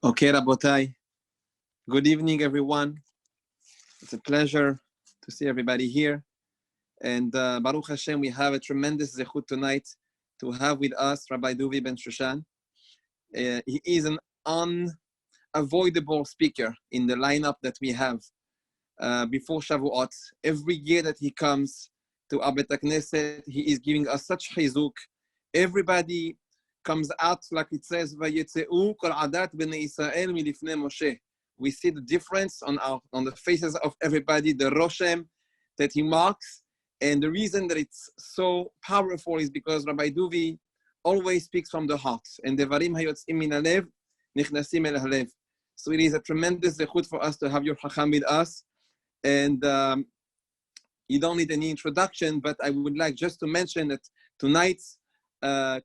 Okay, Rabotai. Good evening, everyone. It's a pleasure to see everybody here. And Baruch Hashem, we have a tremendous zechut tonight to have with us Rabbi Duvi Bensoussan. He is an unavoidable speaker in the lineup that we have before Shavuot. Every year that he comes to our Bet Knesset, he is giving us such chizuk. Everybody comes out like it says, "Vayetzeu kol adat bnei Yisrael milifnei Moshe." We see the difference on the faces of everybody, the roshem that he marks, and the reason that it's so powerful is because Rabbi Duvi always speaks from the heart, and devarim hayotzim min halev nichnasim el halev. So it is a tremendous zechut for us to have your chacham with us, and you don't need any introduction, but I would like just to mention that tonight's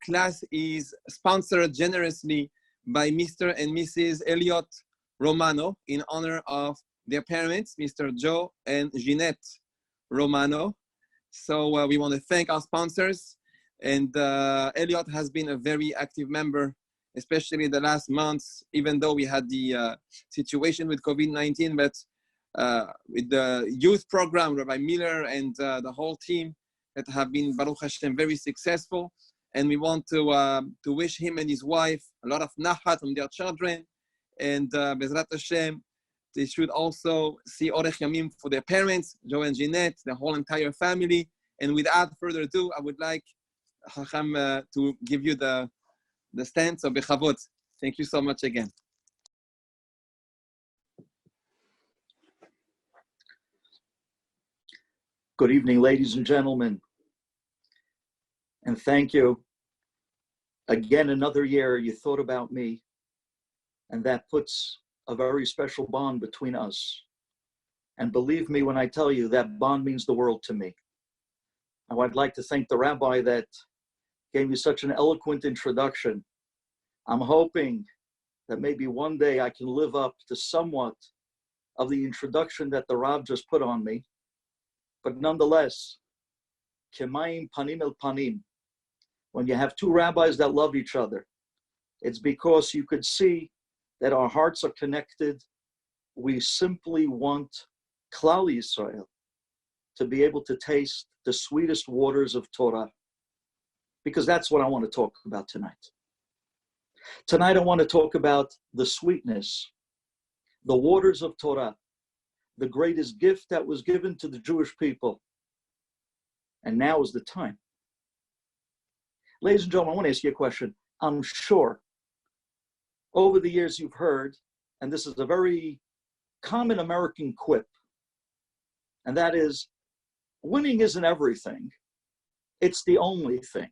class is sponsored generously by Mr. and Mrs. Elliot Romano in honor of their parents, Mr. Joe and Jeanette Romano. So we want to thank our sponsors. And Elliot has been a very active member, especially the last months, even though we had the situation with COVID-19, but with the youth program, Rabbi Miller and the whole team that have been, Baruch Hashem, very successful. And we want to wish him and his wife a lot of nachat from their children. And Bezrat Hashem, they should also see Orech Yamim for their parents, Joe and Jeanette, the whole entire family. And without further ado, I would like Chacham to give you the stance of Bechavot. Thank you so much again. Good evening, ladies and gentlemen. And thank you. Again, another year you thought about me, and that puts a very special bond between us. And believe me when I tell you that bond means the world to me. Now, I'd like to thank the Rabbi that gave me such an eloquent introduction. I'm hoping that maybe one day I can live up to somewhat of the introduction that the Rab just put on me. But nonetheless, Kemayim panim el panim. When you have two rabbis that love each other, it's because you could see that our hearts are connected. We simply want Klal Yisrael to be able to taste the sweetest waters of Torah, because that's what I want to talk about tonight. Tonight I want to talk about the sweetness, the waters of Torah, the greatest gift that was given to the Jewish people. And now is the time. Ladies and gentlemen, I want to ask you a question. I'm sure over the years you've heard, and this is a very common American quip, and that is, winning isn't everything. It's the only thing.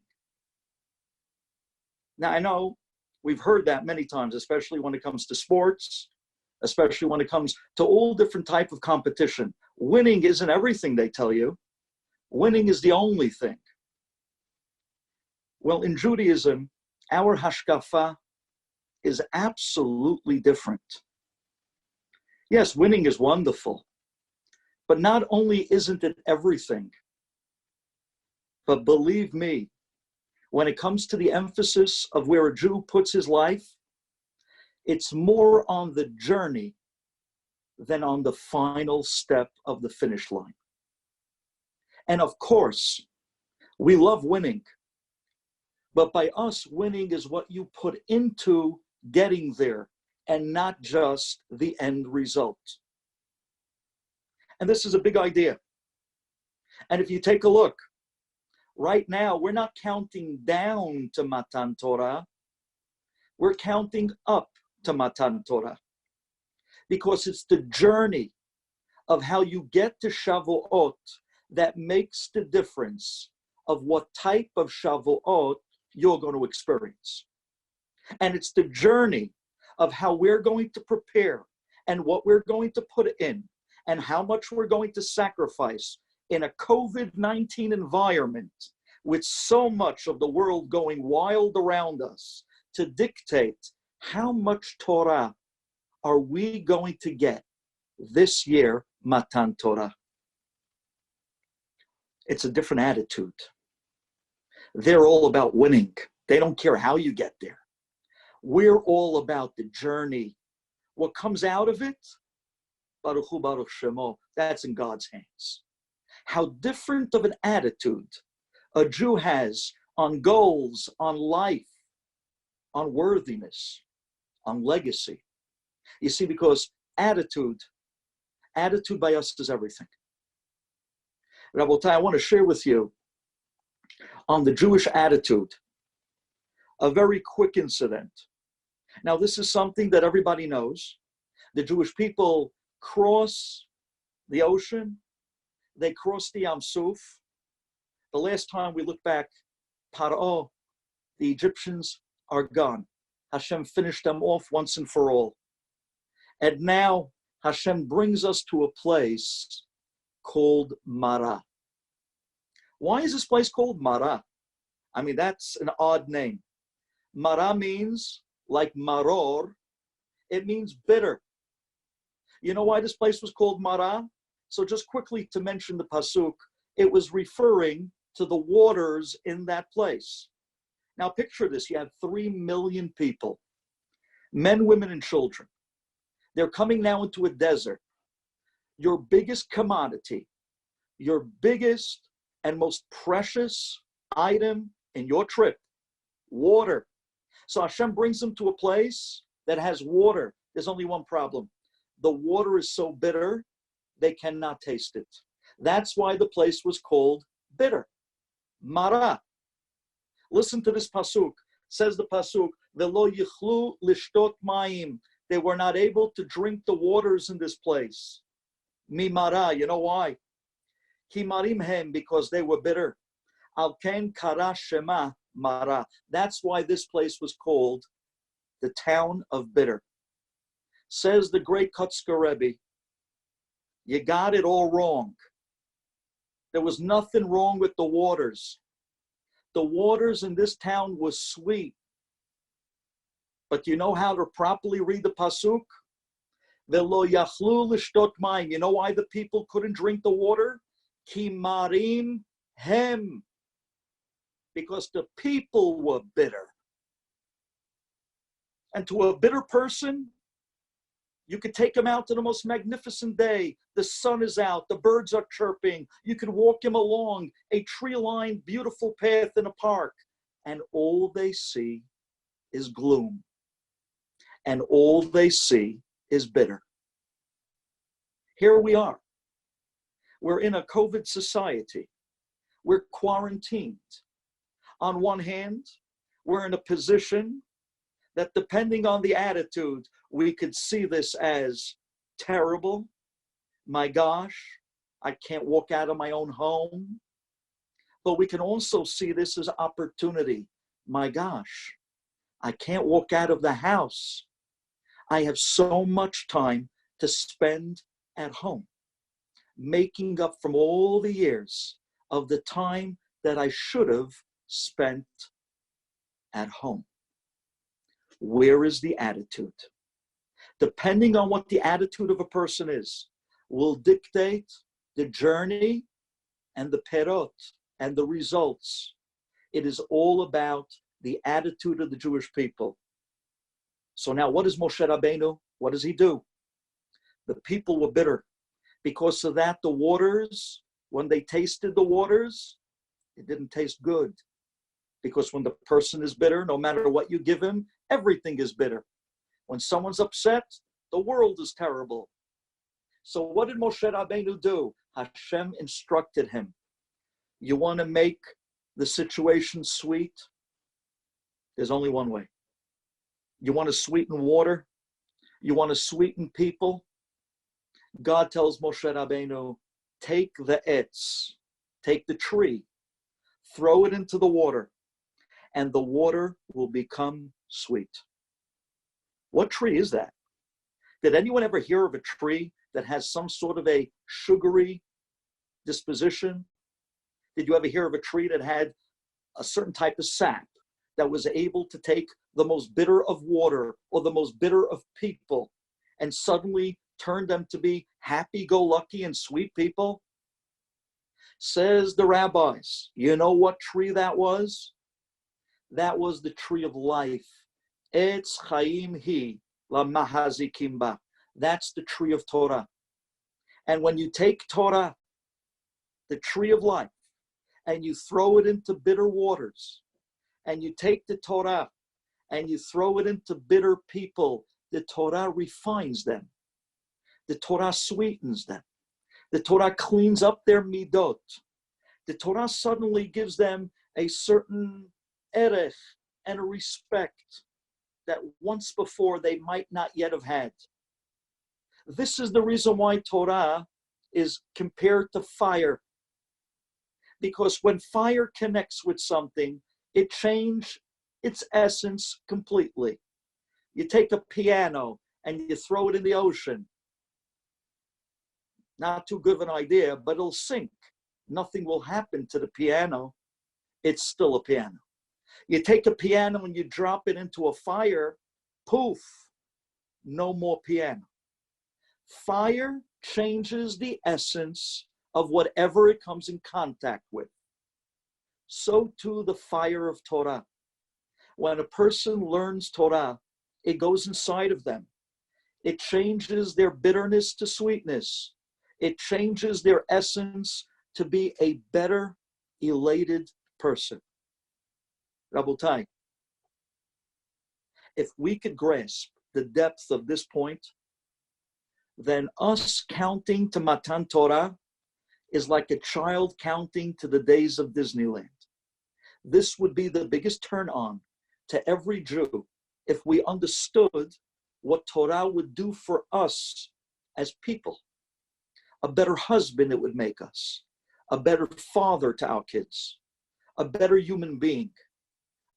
Now, I know we've heard that many times, especially when it comes to sports, especially when it comes to all different type of competition. Winning isn't everything, they tell you. Winning is the only thing. Well, in Judaism, our hashkafa is absolutely different. Yes, winning is wonderful, but not only isn't it everything, but believe me, when it comes to the emphasis of where a Jew puts his life, it's more on the journey than on the final step of the finish line. And of course, we love winning. But by us, winning is what you put into getting there and not just the end result. And this is a big idea. And if you take a look, right now, we're not counting down to Matan Torah. We're counting up to Matan Torah. Because it's the journey of how you get to Shavuot that makes the difference of what type of Shavuot you're going to experience. And it's the journey of how we're going to prepare and what we're going to put in and how much we're going to sacrifice in a COVID-19 environment with so much of the world going wild around us to dictate how much Torah are we going to get this year, Matan Torah. It's a different attitude. They're all about winning. They don't care how you get there. We're all about the journey. What comes out of it, Baruch Hu Baruch Shemo, that's in God's hands. How different of an attitude a Jew has on goals, on life, on worthiness, on legacy. You see, because attitude by us is everything. Rabotai, I want to share with you on the Jewish attitude a very quick incident. Now, this is something that everybody knows. The Jewish people cross the ocean. They cross the Yam Suf. The last time we look back, Paro, the Egyptians are gone. Hashem finished them off once and for all. And now Hashem brings us to a place called Mara. Why is this place called Mara? I mean, that's an odd name. Mara means, like maror, it means bitter. You know why this place was called Mara? So just quickly to mention the pasuk, it was referring to the waters in that place. Now picture this, you have 3 million people, men, women, and children. They're coming now into a desert. Your biggest commodity, your biggest and most precious item in your trip, water. So Hashem brings them to a place that has water. There's only one problem. The water is so bitter, they cannot taste it. That's why the place was called bitter. Mara. Listen to this pasuk. Says the pasuk, Velo yichlu lishtot mayim. They were not able to drink the waters in this place. Mi mara. You know why? Ki marim hem, because they were bitter. Al ken kara shema Mara. That's why this place was called the town of bitter. Says the great Kotzker Rebbe, you got it all wrong. There was nothing wrong with the waters. The waters in this town was sweet. But you know how to properly read the pasuk? Velo yachlu lishtot mayim. You know why the people couldn't drink the water? Ki marim hem. Because the people were bitter. And to a bitter person, you could take him out to the most magnificent day. The sun is out, the birds are chirping. You could walk him along a tree-lined, beautiful path in a park. And all they see is gloom. And all they see is bitter. Here we are. We're in a COVID society. We're quarantined. On one hand, we're in a position that, depending on the attitude, we could see this as terrible. My gosh, I can't walk out of my own home. But we can also see this as opportunity. My gosh, I can't walk out of the house. I have so much time to spend at home, making up from all the years of the time that I should have spent at home. Where is the attitude? Depending on what the attitude of a person is, will dictate the journey and the perot and the results. It is all about the attitude of the Jewish people. So now what does Moshe Rabbeinu, what does he do? The people were bitter. Because of that, the waters, when they tasted the waters, it didn't taste good. Because when the person is bitter, no matter what you give him, everything is bitter. When someone's upset, the world is terrible. So what did Moshe Rabbeinu do? Hashem instructed him. You want to make the situation sweet? There's only one way. You want to sweeten water? You want to sweeten people? God tells Moshe Rabbeinu, take the etz, take the tree, throw it into the water, and the water will become sweet. What tree is that? Did anyone ever hear of a tree that has some sort of a sugary disposition? Did you ever hear of a tree that had a certain type of sap that was able to take the most bitter of water or the most bitter of people and suddenly turn them to be happy-go-lucky and sweet people? Says the rabbis, you know what tree that was? That was the tree of life. Etz Chaim hi lamahazikim ba. That's the tree of Torah. And when you take Torah, the tree of life, and you throw it into bitter waters, and you take the Torah and you throw it into bitter people, the Torah refines them. The Torah sweetens them. The Torah cleans up their midot. The Torah suddenly gives them a certain erech and a respect that once before they might not yet have had. This is the reason why Torah is compared to fire. Because when fire connects with something, it changes its essence completely. You take a piano and you throw it in the ocean. Not too good of an idea, but it'll sink. Nothing will happen to the piano. It's still a piano. You take a piano and you drop it into a fire, poof, no more piano. Fire changes the essence of whatever it comes in contact with. So too the fire of Torah. When a person learns Torah, it goes inside of them. It changes their bitterness to sweetness. It changes their essence to be a better, elated person. Rabotai, if we could grasp the depth of this point, then us counting to Matan Torah is like a child counting to the days of Disneyland. This would be the biggest turn on to every Jew if we understood what Torah would do for us as people. A better husband it would make us, a better father to our kids, a better human being,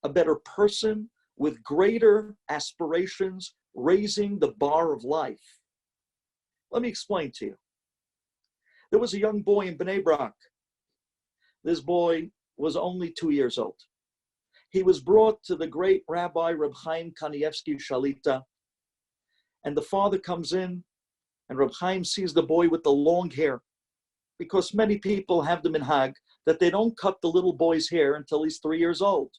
a better person with greater aspirations, raising the bar of life. Let me explain to you. There was a young boy in Bnei Brak. This boy was only 2 years old. He was brought to the great Rabbi Chaim Kanievsky Shalita, and the father comes in, and Reb Chaim sees the boy with the long hair, because many people have the minhag that they don't cut the little boy's hair until he's 3 years old.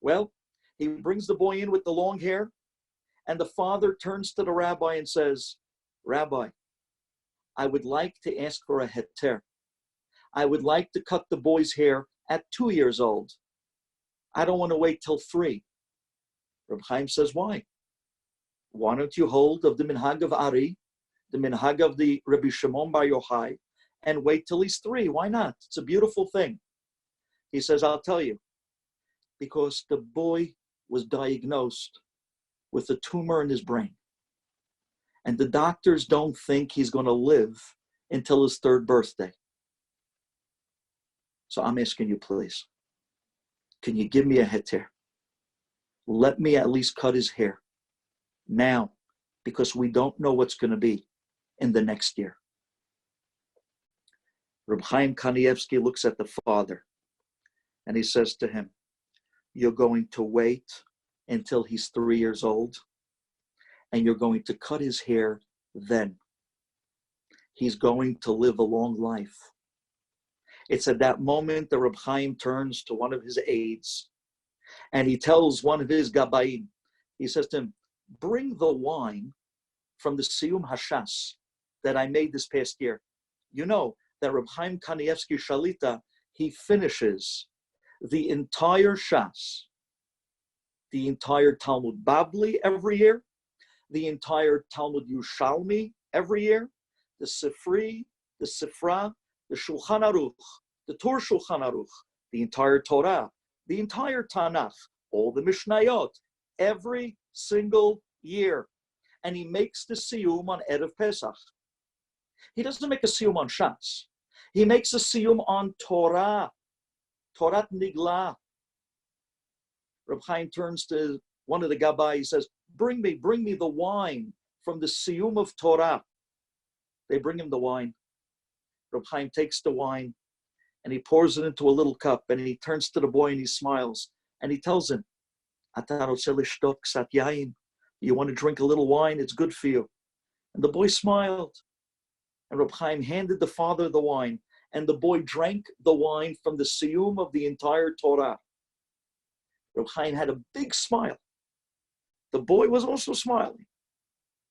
Well, he brings the boy in with the long hair, and the father turns to the rabbi and says, Rabbi, I would like to ask for a heter. I would like to cut the boy's hair at 2 years old. I don't want to wait till 3. Reb Chaim says, why? Why don't you hold of the minhag of Ari, the minhag of the Rabbi Shimon Bar Yochai, and wait till he's 3? Why not? It's a beautiful thing. He says, I'll tell you. Because the boy was diagnosed with a tumor in his brain. And the doctors don't think he's going to live until his 3rd birthday. So I'm asking you, please, can you give me a heter? Let me at least cut his hair now, because we don't know what's going to be in the next year. Reb Chaim Kanievsky looks at the father and he says to him, you're going to wait until he's 3 years old and you're going to cut his hair then. He's going to live a long life. It's at that moment that Reb Chaim turns to one of his aides and he tells one of his gabayim, he says to him, bring the wine from the Siyum Hashas that I made this past year. You know that Reb Chaim Kanievsky Shalita, he finishes the entire Shas, the entire Talmud Babli every year, the entire Talmud Yushalmi every year, the Sifri, the Sifra, the Shulchan Aruch, the Tur Shulchan Aruch, the entire Torah, the entire Tanakh, all the Mishnayot, every single year. And he makes the Siyum on Erev Pesach. He doesn't make a Siyum on Shas. He makes a Siyum on Torah, Torat Nigla. Reb Chaim turns to one of the Gabbai, he says, bring me the wine from the Siyum of Torah. They bring him the wine. Reb Chaim takes the wine and he pours it into a little cup and he turns to the boy and he smiles and he tells him, you want to drink a little wine? It's good for you. And the boy smiled. And Reb Chaim handed the father the wine and the boy drank the wine from the Siyum of the entire Torah. Reb Chaim had a big smile The boy was also smiling.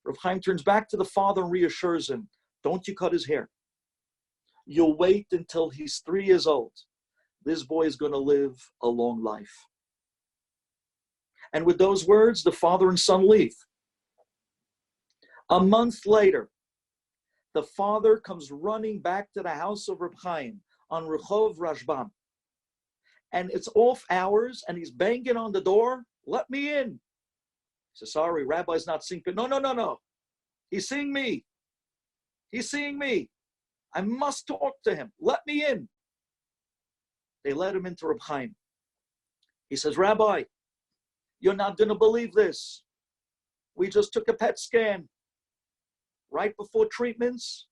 Reb Chaim turns back to the father and reassures him, don't you cut his hair. You'll wait until he's 3 years old. This boy is going to live a long life. And with those words, the father and son leave. A month later, the father comes running back to the house of Reb Chaim on Rehov Rashbam. And it's off hours, and he's banging on the door. Let me in. He says, sorry, Rabbi's not seeing. No. He's seeing me. He's seeing me. I must talk to him. Let me in. They let him into Reb Chaim. He says, Rabbi, you're not going to believe this. We just took a PET scan. Right before treatments,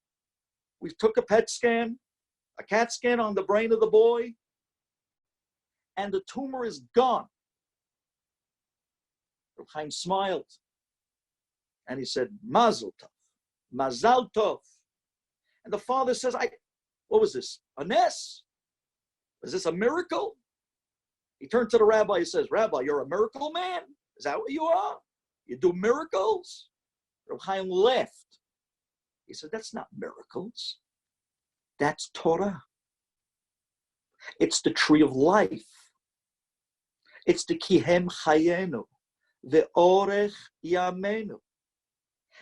we took a PET scan, a CAT scan on the brain of the boy, and the tumor is gone. Reb Chaim smiled, and he said, Mazel tov, Mazal tov. And the father says, what was this, a nes? Is this a miracle? He turned to the rabbi, he says, Rabbi, you're a miracle man? Is that what you are? You do miracles? Reb Chaim laughed. He said, that's not miracles. That's Torah. It's the tree of life. It's the kihem chayenu, the orech yamenu.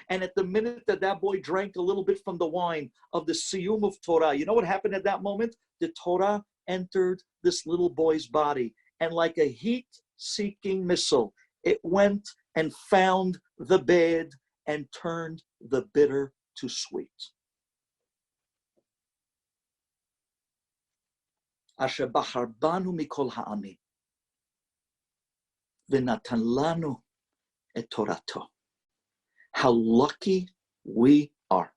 And at the minute that boy drank a little bit from the wine of the siyum of Torah, you know what happened at that moment? The Torah entered this little boy's body. And like a heat-seeking missile, it went and found the bad and turned the bitter to sweet. Asher bachar banu mikol ha'amim v'natan lanu et Torato. How lucky we are.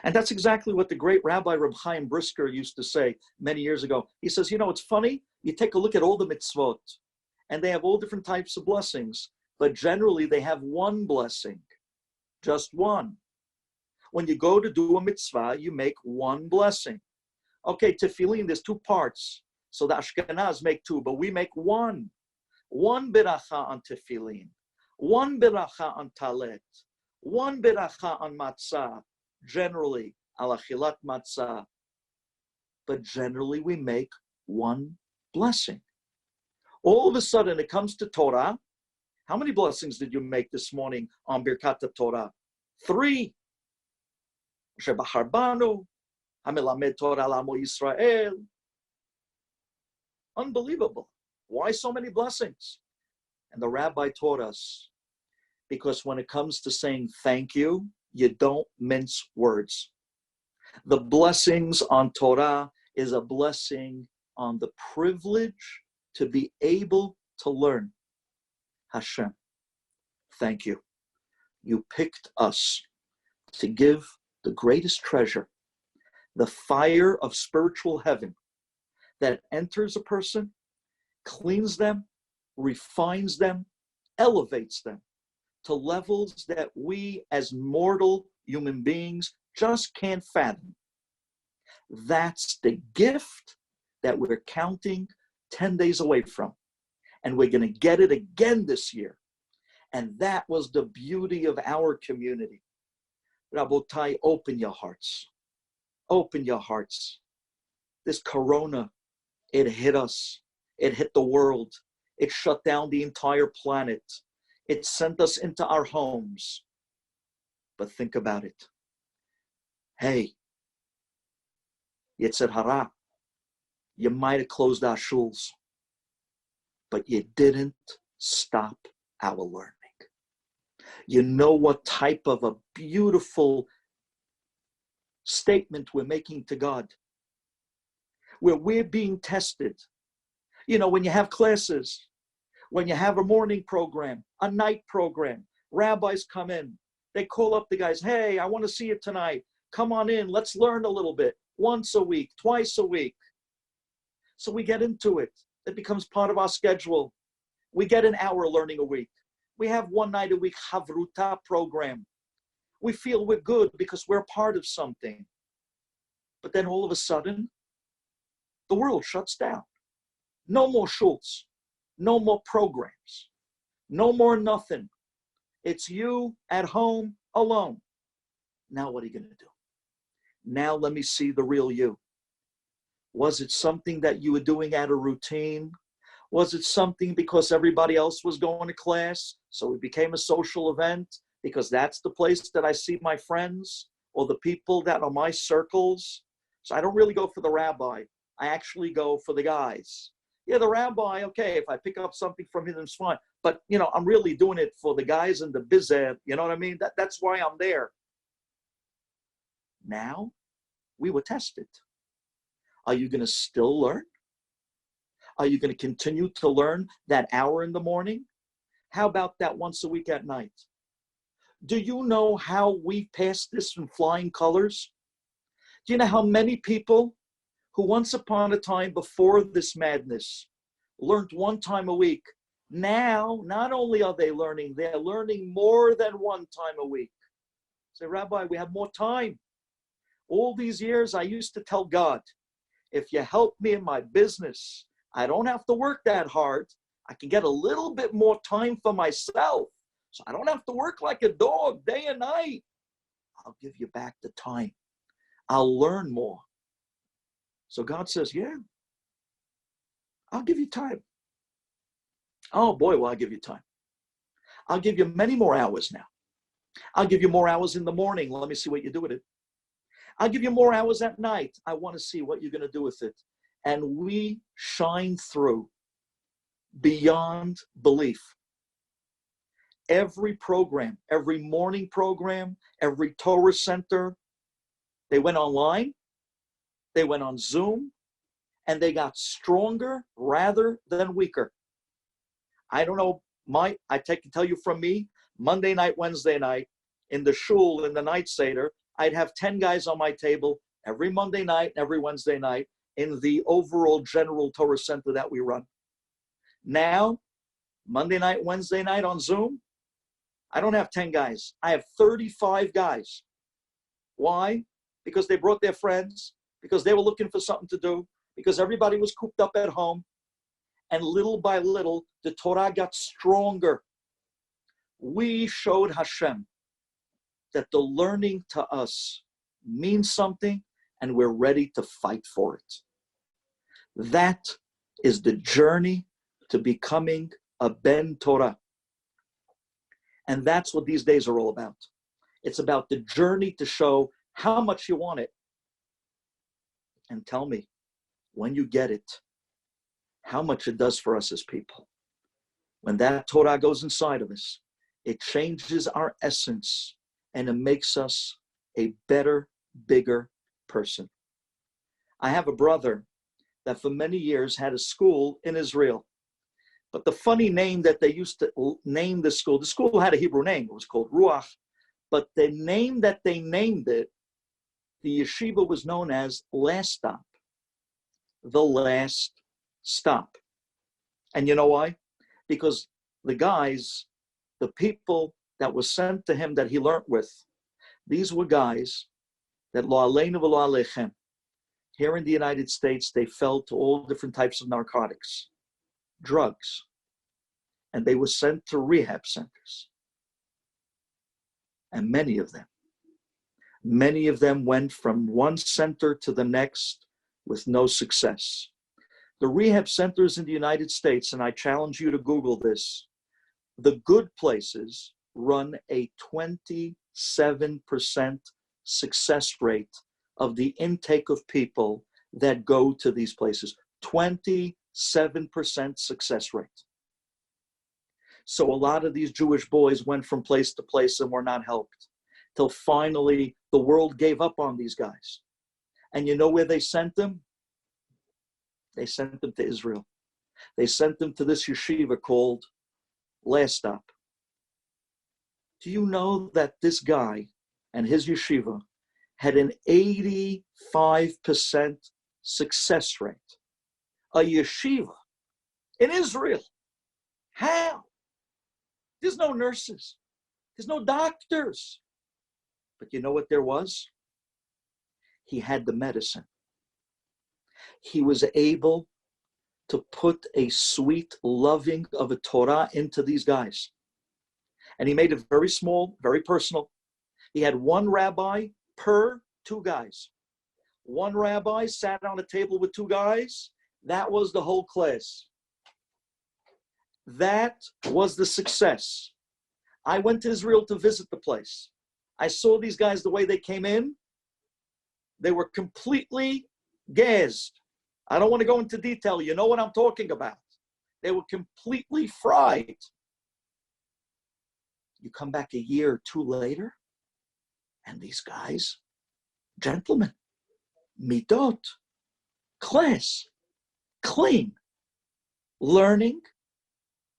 And that's exactly what the great Rabbi Reb Chaim Brisker used to say many years ago. He says, you know, it's funny, you take a look at all the mitzvot, and they have all different types of blessings, but generally they have one blessing, just one. When you go to do a mitzvah, you make one blessing. Okay, tefillin, there's 2 parts. So the Ashkenaz make 2, but we make one. One beracha on tefillin, one beracha on talet, one beracha on matzah, generally, al achilat matzah. But generally we make one blessing. All of a sudden it comes to Torah. How many blessings did you make this morning on Birkat Torah? 3. Shebachar banu, hamelamed Torah l'amo Yisrael. Unbelievable. Why so many blessings? And the rabbi taught us, because when it comes to saying thank you, you don't mince words. The blessings on Torah is a blessing on the privilege to be able to learn. Hashem, thank you. You picked us to give the greatest treasure, the fire of spiritual heaven that enters a person, cleans them, refines them, elevates them to levels that we as mortal human beings just can't fathom. That's the gift that we're counting 10 days away from. And we're going to get it again this year. And that was the beauty of our community. Rabotai, open your hearts. Open your hearts. This corona, it hit us. It hit the world. It shut down the entire planet. It sent us into our homes. But think about it. Hey, Yetzer Hara, you might have closed our shuls, but you didn't stop our learning. You know what type of a beautiful statement we're making to God, where we're being tested. You know, when you have classes, when you have a morning program, a night program, rabbis come in, they call up the guys, hey, I want to see you tonight. Come on in, let's learn a little bit. Once a week, twice a week. So we get into it. It becomes part of our schedule. We get an hour learning a week. We have one night a week Havruta program. We feel we're good because we're part of something. But then all of a sudden, the world shuts down. No more shuls. No more programs. No more nothing. It's you at home alone. Now what are you going to do? Now let me see the real you. Was it something that you were doing out of routine? Was it something because everybody else was going to class, so it became a social event because that's the place that I see my friends or the people that are my circles? So I don't really go for the rabbi. I actually go for the guys. Yeah, the rabbi, okay, if I pick up something from him, it's fine. But, I'm really doing it for the guys in the bizet. You know what I mean? That's why I'm there. Now, we were tested. Are you going to still learn? Are you going to continue to learn that hour in the morning? How about that once a week at night? Do you know how we passed this in flying colors? Do you know how many people who once upon a time before this madness learned one time a week, now not only are they learning, they're learning more than one time a week. Say, Rabbi, we have more time. All these years I used to tell God, if you help me in my business, I don't have to work that hard. I can get a little bit more time for myself. So I don't have to work like a dog day and night. I'll give you back the time. I'll learn more. So God says, yeah, I'll give you time. Oh boy, will I give you time. I'll give you many more hours now. I'll give you more hours in the morning. Let me see what you do with it. I'll give you more hours at night. I want to see what you're going to do with it. And we shine through beyond belief. Every program, every morning program, every Torah center, they went online, they went on Zoom, and they got stronger rather than weaker. I don't know, I can tell you from me, Monday night, Wednesday night, in the shul, in the night seder, I'd have 10 guys on my table every Monday night, every Wednesday night in the overall general Torah center that we run. Now, Monday night, Wednesday night on Zoom, I don't have 10 guys. I have 35 guys. Why? Because they brought their friends, because they were looking for something to do, because everybody was cooped up at home. And little by little, the Torah got stronger. We showed Hashem that the learning to us means something, and we're ready to fight for it. That is the journey to becoming a Ben Torah. And that's what these days are all about. It's about the journey to show how much you want it. And tell me, when you get it, how much it does for us as people. When that Torah goes inside of us, it changes our essence and it makes us a better, bigger person. I have a brother that for many years had a school in Israel. But the funny name that they used to name the school had a Hebrew name. It was called Ruach. But the name that they named it, the yeshiva was known as Last Stop. The Last Stop. And you know why? Because the guys, the people that were sent to him that he learned with, these were guys that lo aleinu v'lo aleichem. Here in the United States, they fell to all different types of narcotics, drugs, and they were sent to rehab centers. And many of them went from one center to the next with no success. The rehab centers in the United States, and I challenge you to Google this, the good places run a 27% success rate of the intake of people that go to these places. 27% success rate. So a lot of these Jewish boys went from place to place and were not helped, till finally the world gave up on these guys. And you know where they sent them? They sent them to Israel. They sent them to this yeshiva called Last Stop. Do you know that this guy and his yeshiva had an 85% success rate? A yeshiva in Israel. How? There's no nurses. There's no doctors. But you know what there was? He had the medicine. He was able to put a sweet loving of a Torah into these guys. And he made it very small, very personal. He had one rabbi per two guys. One rabbi sat on a table with two guys. That was the whole class. That was the success. I went to Israel to visit the place. I saw these guys the way they came in. They were completely gassed. I don't want to go into detail. You know what I'm talking about. They were completely fried. You come back a year or two later, and these guys, gentlemen, midot, class, clean, learning,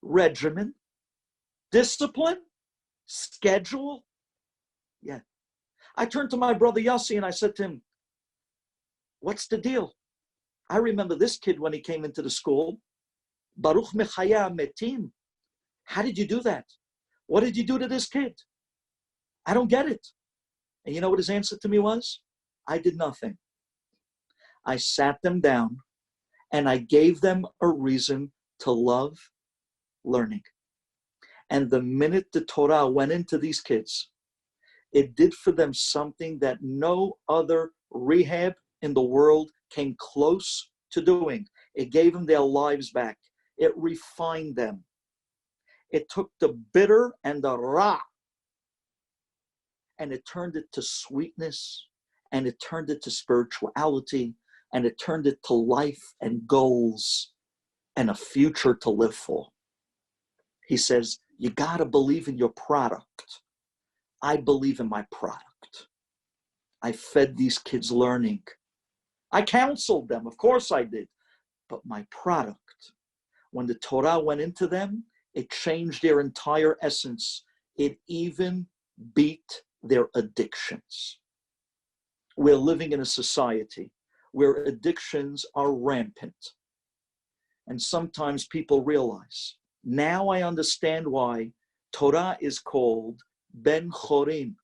regimen, discipline, schedule. Yeah. I turned to my brother Yossi and I said to him, what's the deal? I remember this kid when he came into the school. Baruch mechaya metim. How did you do that? What did you do to this kid? I don't get it. And you know what his answer to me was? I did nothing. I sat them down and I gave them a reason to love learning. And the minute the Torah went into these kids, it did for them something that no other rehab in the world came close to doing. It gave them their lives back. It refined them. It took the bitter and the ra, and it turned it to sweetness, and it turned it to spirituality, and it turned it to life and goals and a future to live for. He says, you got to believe in your product. I believe in my product. I fed these kids learning. I counseled them, of course I did. But my product, when the Torah went into them, it changed their entire essence. It even beat their addictions. We're living in a society where addictions are rampant. And sometimes people realize, now I understand why Torah is called Ben Chorim.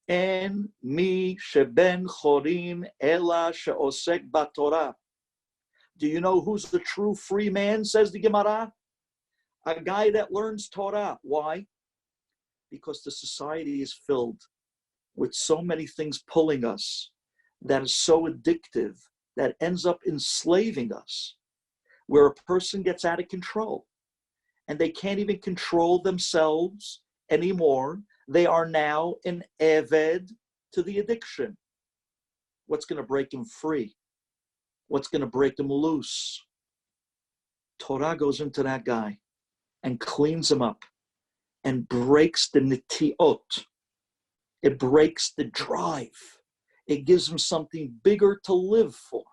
En mi sheben chorim ela sheosek batorah. Do you know who's the true free man, says the Gemara? A guy that learns Torah. Why? Because the society is filled with so many things pulling us that is so addictive that ends up enslaving us, where a person gets out of control and they can't even control themselves anymore. They are now an eved to the addiction. What's going to break them free? What's going to break them loose? Torah goes into that guy and cleans him up and breaks the nitiot. It breaks the drive. It gives him something bigger to live for,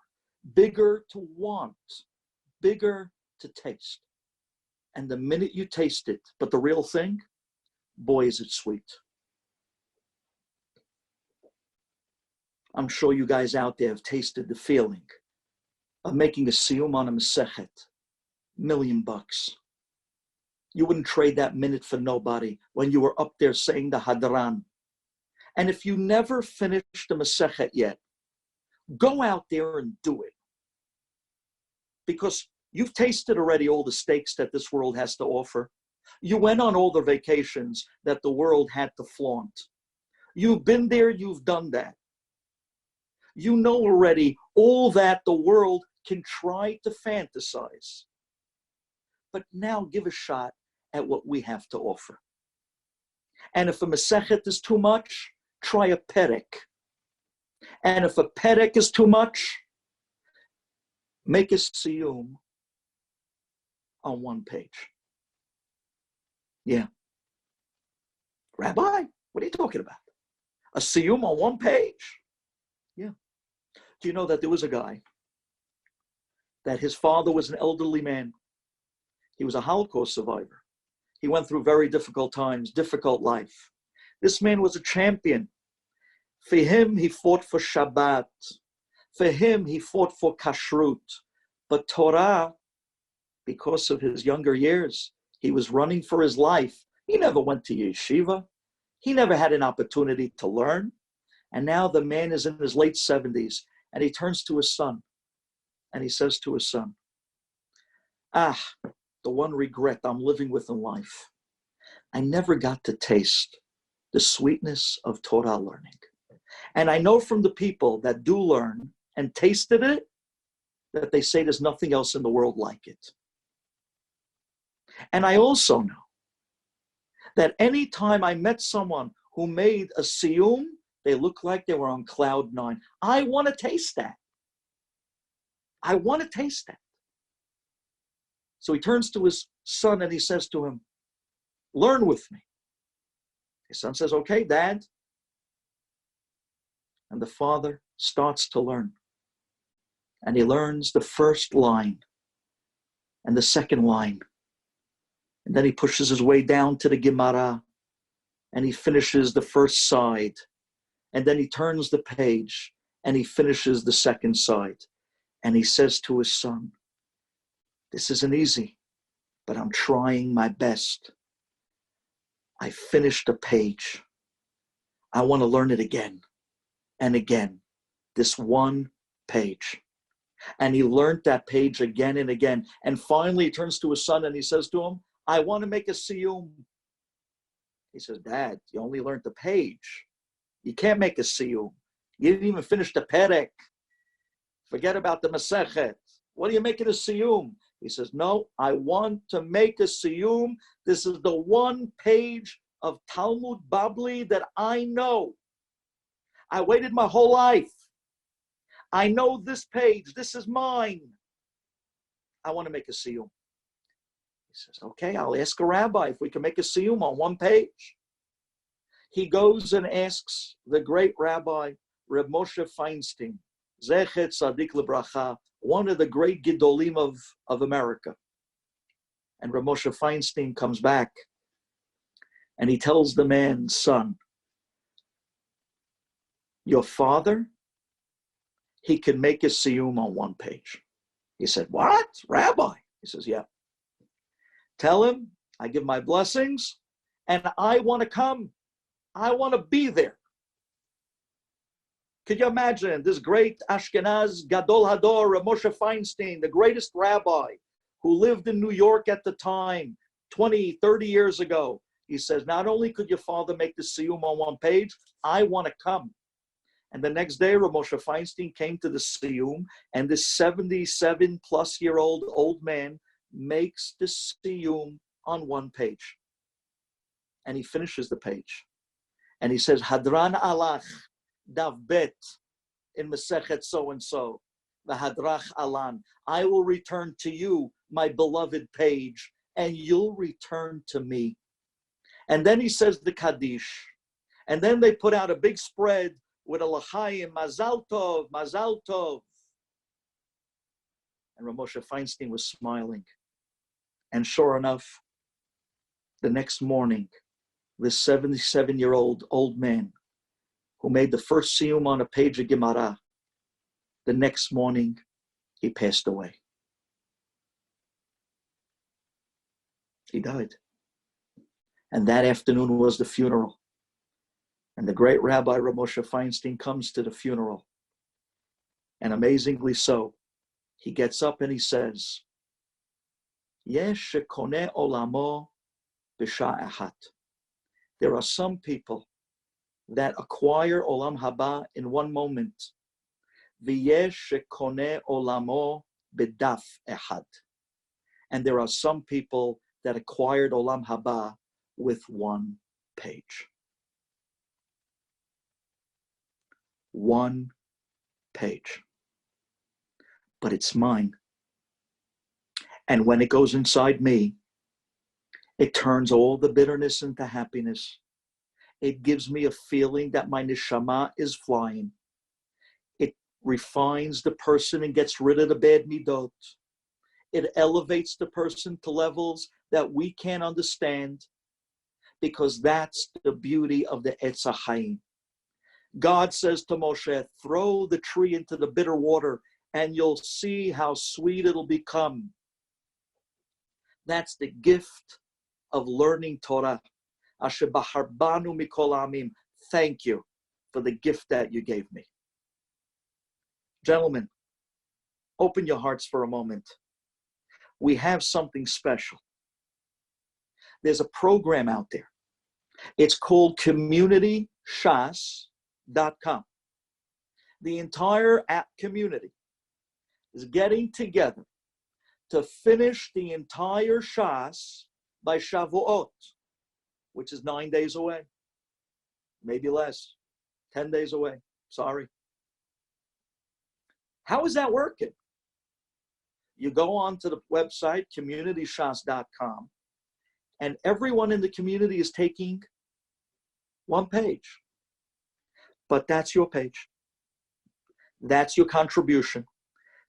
bigger to want, bigger to taste. And the minute you taste it, but the real thing, boy, is it sweet. I'm sure you guys out there have tasted the feeling of making a siyum on a mesechet, $1 million. You wouldn't trade that minute for nobody when you were up there saying the hadran. And if you never finished the mesechet yet, go out there and do it. Because you've tasted already all the steaks that this world has to offer. You went on all the vacations that the world had to flaunt. You've been there, you've done that. You know already all that the world can try to fantasize. But now give a shot at what we have to offer. And if a Masechet is too much, try a Perek. And if a Perek is too much, make a Siyum on one page. Yeah. Rabbi, what are you talking about? A Siyum on one page? Yeah. Do you know that there was a guy that his father was an elderly man? He was a Holocaust survivor. He went through very difficult times, difficult life. This man was a champion. For him, he fought for Shabbat. For him, he fought for Kashrut. But Torah, because of his younger years, he was running for his life. He never went to yeshiva. He never had an opportunity to learn. And now the man is in his late 70s, and he turns to his son, and he says to his son, The one regret I'm living with in life. I never got to taste the sweetness of Torah learning. And I know from the people that do learn and tasted it, that they say there's nothing else in the world like it. And I also know that anytime I met someone who made a siyum, they looked like they were on cloud 9. I want to taste that. I want to taste that. So he turns to his son and he says to him, learn with me. His son says, okay, Dad. And the father starts to learn. And he learns the first line and the second line. And then he pushes his way down to the Gemara and he finishes the first side. And then he turns the page and he finishes the second side. And he says to his son, this isn't easy, but I'm trying my best. I finished a page. I want to learn it again and again, this one page. And he learned that page again and again. And finally he turns to his son and he says to him, I want to make a siyum. He says, Dad, you only learned the page. You can't make a siyum. You didn't even finish the perek. Forget about the masechet. What are you making a siyum? He says, no, I want to make a siyum. This is the one page of Talmud Babli that I know. I waited my whole life. I know this page. This is mine. I want to make a siyum. He says, okay, I'll ask a rabbi if we can make a siyum on one page. He goes and asks the great rabbi, Reb Moshe Feinstein, Zechet Tzadik Lebracha, one of the great Gedolim of America. And Reb Moshe Feinstein comes back and he tells the man, son, your father, he can make a siyum on one page. He said, what? Rabbi? He says, yeah. Tell him I give my blessings and I want to come. I want to be there. Could you imagine this great Ashkenaz Gadol Hador, Reb Moshe Feinstein, the greatest rabbi who lived in New York at the time, 20, 30 years ago. He says, not only could your father make the siyum on one page, I want to come. And the next day, Reb Moshe Feinstein came to the siyum, and this 77-plus-year-old old man makes the siyum on one page. And he finishes the page. And he says, Hadran alach, dav bet, in Masechet so-and-so, v'hadrach alan. I will return to you, my beloved page, and you'll return to me. And then he says the Kaddish. And then they put out a big spread with a l'chaim, mazal tov, mazal tov. And Reb Moshe Feinstein was smiling. And sure enough, the next morning, this 77-year-old old man who made the first siyum on a page of Gemara, the next morning, he passed away. He died. And that afternoon was the funeral. And the great Rabbi Reb Moshe Feinstein comes to the funeral. And amazingly so, he gets up and he says, Yesh shekoneh olamo b'sha achat. There are some people that acquire olam haba in one moment. V'yesh shekoneh olamo b'daf echad. And there are some people that acquired olam haba with one page. One page. But it's mine. And when it goes inside me, it turns all the bitterness into happiness. It gives me a feeling that my neshama is flying. It refines the person and gets rid of the bad midot. It elevates the person to levels that we can't understand, because that's the beauty of the Etz HaChaim. God says to Moshe, throw the tree into the bitter water and you'll see how sweet it'll become. That's the gift of learning Torah. Asher b'harbanu mikol amim. Thank you for the gift that you gave me. Gentlemen, open your hearts for a moment. we have something special. There's a program out there. It's called CommunityShas.com. The entire app community is getting together to finish the entire Shas by Shavuot, which is 9 days away, maybe less, 10 days away. Sorry. How is that working? You go onto the website, CommunityShas.com, and everyone in the community is taking one page. But that's your page. That's your contribution.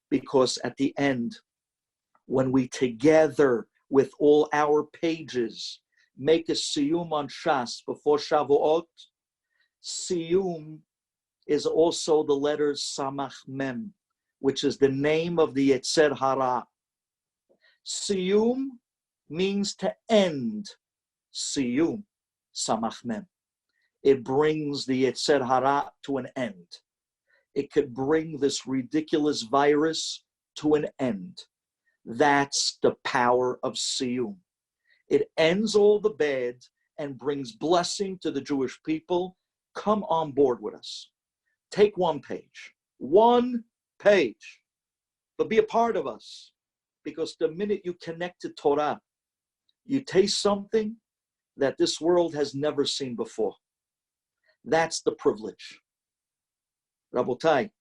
Because at the end, when we together with all our pages make a siyum on Shas before Shavuot, siyum is also the letter Samach Mem, which is the name of the Yetzer Hara. Siyum means to end. Siyum, Samach Mem. It brings the Yetzer Hara to an end. It could bring this ridiculous virus to an end. That's the power of Siyum. It ends all the bad and brings blessing to the Jewish people. Come on board with us. Take one page, but be a part of us, because the minute you connect to Torah, you taste something that this world has never seen before. That's the privilege. Rabotai,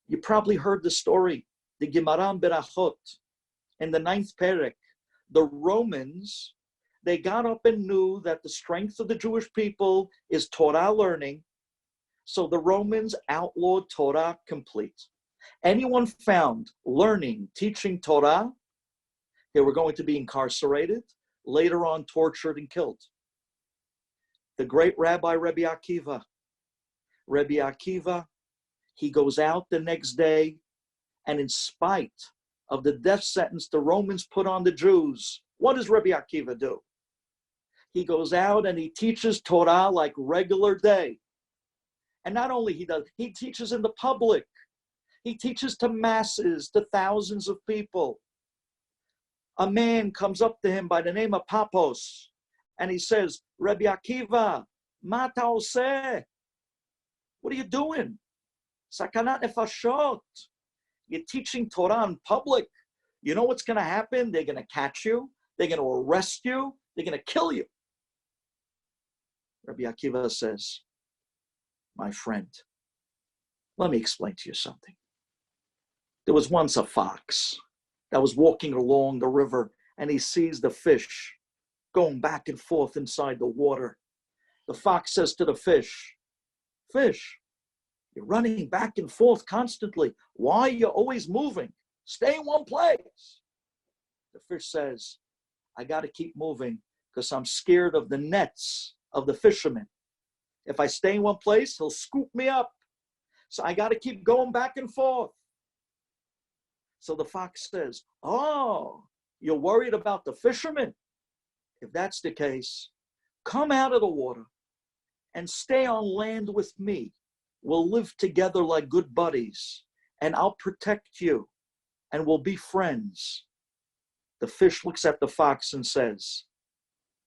you probably heard the story, the Gemara Berachot, in the 9th Perek. The Romans, they got up and knew that the strength of the Jewish people is Torah learning. So the Romans outlawed Torah complete. Anyone found learning, teaching Torah, they were going to be incarcerated, later on tortured and killed. The great Rabbi Akiva, he goes out the next day, and in spite of the death sentence the Romans put on the Jews, what does Rabbi Akiva do? He goes out and he teaches Torah like regular day. And not only he teaches in the public. He teaches to masses, to thousands of people. A man comes up to him by the name of Papos, and he says, Rabbi Akiva, ma ta oseh? What are you doing? Sakanat nefashot. You're teaching Torah in public. You know what's going to happen? They're going to catch you. They're going to arrest you. They're going to kill you. Rabbi Akiva says, my friend, let me explain to you something. There was once a fox that was walking along the river, and he sees the fish going back and forth inside the water. The fox says to the fish, fish, you're running back and forth constantly. Why are you always moving? Stay in one place. The fish says, I got to keep moving because I'm scared of the nets of the fishermen. If I stay in one place, he'll scoop me up. So I got to keep going back and forth. So the fox says, oh, you're worried about the fishermen? If that's the case, come out of the water and stay on land with me. We'll live together like good buddies, and I'll protect you, and we'll be friends. The fish looks at the fox and says,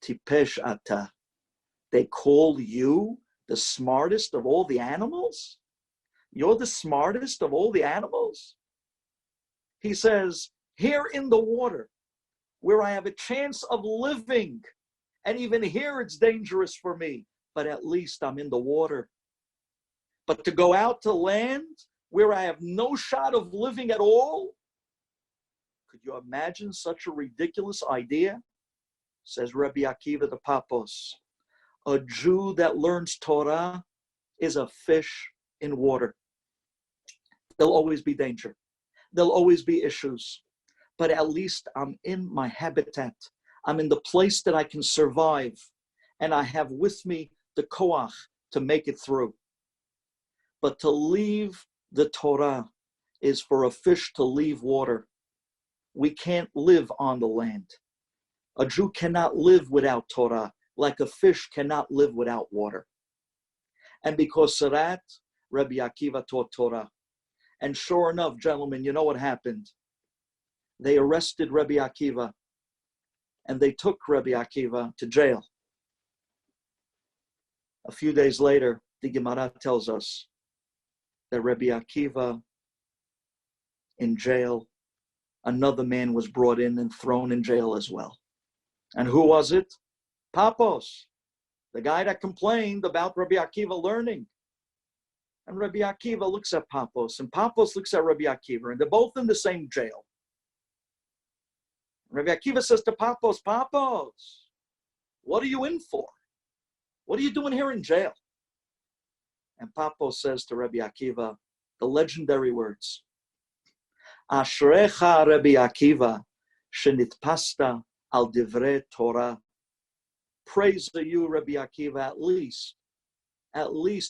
Tipesh ata, they call you the smartest of all the animals? You're the smartest of all the animals? He says, here in the water, where I have a chance of living, and even here it's dangerous for me, but at least I'm in the water. But to go out to land where I have no shot of living at all? Could you imagine such a ridiculous idea? Says Rabbi Akiva the Papos. A Jew that learns Torah is a fish in water. There'll always be danger. There'll always be issues. But at least I'm in my habitat. I'm in the place that I can survive. And I have with me the koach to make it through. But to leave the Torah is for a fish to leave water. We can't live on the land. A Jew cannot live without Torah, like a fish cannot live without water. And because of that, Rabbi Akiva taught Torah. And sure enough, gentlemen, you know what happened? they arrested Rabbi Akiva and they took Rabbi Akiva to jail. A few days later, the Gemara tells us that Rabbi Akiva in jail, another man was brought in and thrown in jail as well. And who was it? Papos, the guy that complained about Rabbi Akiva learning. And Rabbi Akiva looks at Papos, and Papos looks at Rabbi Akiva, and they're both in the same jail. Rabbi Akiva says to Papos, Papos, what are you in for? What are you doing here in jail? And Papos says to Rabbi Akiva the legendary words, Ashrecha Rabbi Akiva, shenitpasta al divrei Torah. Praise to you, Rabbi Akiva, at least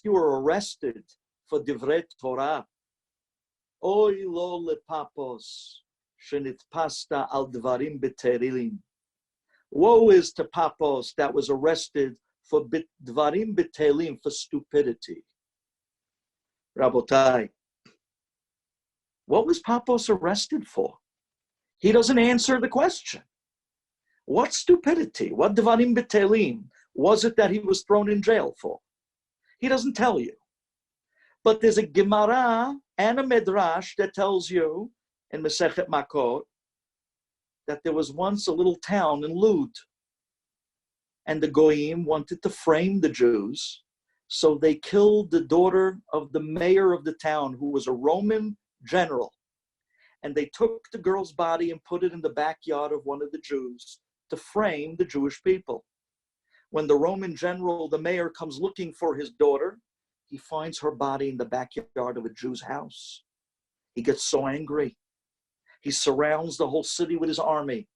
you were arrested for divrei Torah. Oy lo lepapos, shenitpasta al dvarim beterilim. Woe is to Papos that was arrested for dvarim betelim, for stupidity. Rabotai, what was Papos arrested for? He doesn't answer the question. What stupidity, what dvarim betelim was it that he was thrown in jail for? He doesn't tell you. But there's a Gemara and a Midrash that tells you in Masechet Makot that there was once a little town in Lud, and the Goyim wanted to frame the Jews, so they killed the daughter of the mayor of the town, who was a Roman general, and they took the girl's body and put it in the backyard of one of the Jews to frame the Jewish people. When the Roman general, the mayor, comes looking for his daughter, he finds her body in the backyard of a Jew's house. He gets so angry. He surrounds the whole city with his army.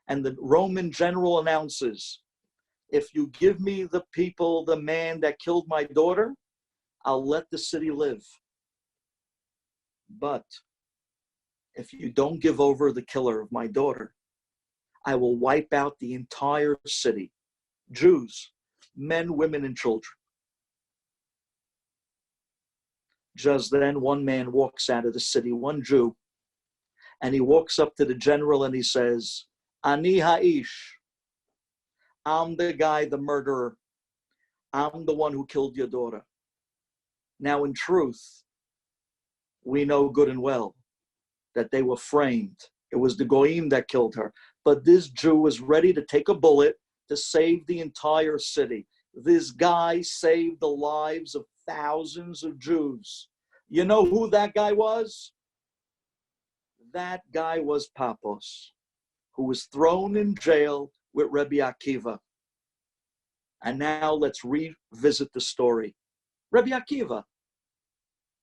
And the Roman general announces, if you give me the people, the man that killed my daughter, I'll let the city live. But if you don't give over the killer of my daughter, I will wipe out the entire city. Jews, men, women, and children. Just then, one man walks out of the city, one Jew, and he walks up to the general and he says, Ani ha'ish, I'm the guy, the murderer. I'm the one who killed your daughter. Now, in truth, we know good and well that they were framed. It was the Goyim that killed her. But this Jew was ready to take a bullet to save the entire city. This guy saved the lives of thousands of Jews. You know who that guy was? That guy was Papos, who was thrown in jail with Rabbi Akiva. And now let's revisit the story. Rabbi Akiva,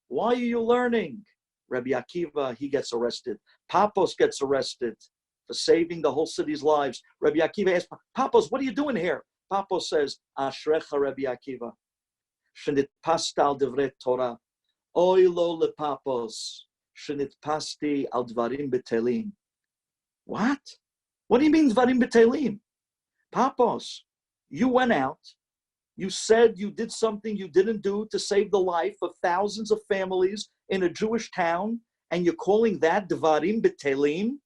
why are you learning? Rabbi Akiva, he gets arrested. Papos gets arrested for saving the whole city's lives. Rabbi Akiva asks, Papos, what are you doing here? Papos says, Ashrecha Rabbi Akiva, shenitpasta al divrei Torah, oy lo lepapos, shenitpasti al dvarim betelim. What? What do you mean dvarim betelim? Papos, you went out, you said you did something you didn't do to save the life of thousands of families in a Jewish town, and you're calling that dvarim betelim?